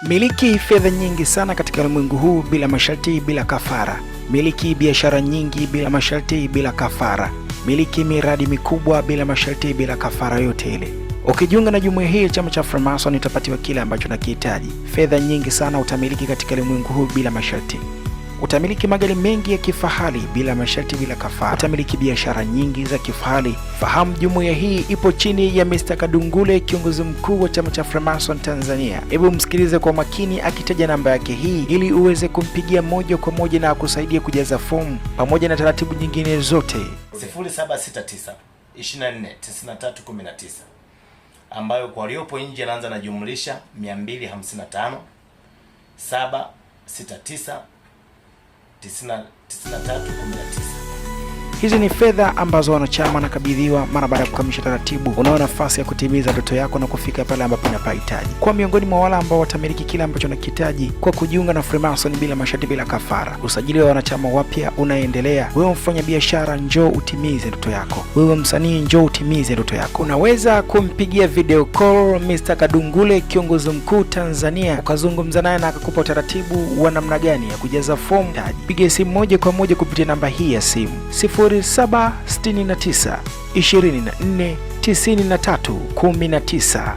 Miliki fedha nyingi sana katika ulimwengu huu bila masharti, bila kafara. Miliki biashara nyingi bila masharti, bila kafara. Miliki miradi mikubwa bila masharti, bila kafara yote ile. Ukijiunga na jumuiya hii ya chama cha Freemason utapatiwa kile ambacho unakihitaji. Fedha nyingi sana utamiliki katika ulimwengu huu bila masharti. Utamiliki magari mengi ya kifahari bila masharti, bila kafara. Utamiliki biashara nyingi za kifahari. Fahamu jumuiya hii ipo chini ya Mr. Kadungule, kiongozi mkuu wa chama cha Freemason Tanzania. Hebu msikilize kwa makini akitaja namba yake hii ili uweze kumpigia moja kwa moja na akusaidia kujaza fomu pamoja na taratibu nyingine zote. 0769 24 93 19 ambayo kwa waliopo nje anaanza na jumlisha 255 769 93 19. Hizi ni fedha ambazo wanachama wanakabidhiwa mara baada ya kukamilisha taratibu. Unao nafasi ya kutimiza ndoto yako na kufika pale ambapo unapahitaji. Kwa miongoni mwa wale ambao watamiliki kile ambacho unakihitaji kwa kujiunga na Freemason bila masharti, bila kafara. Usajili wa wanachama wapya unaendelea. Wewe mfanya biashara, njoo utimize ndoto yako. Wewe msanii, njoo utimize ndoto yako. Unaweza kumpigia video call Mr. Kadungule, kiongozi mkuu Tanzania, ukazungumza naye na akakupa utaratibu wa namna gani ya kujaza fomu. Piga simu moja kwa moja kupitia namba hii ya simu 0769 24 93 19.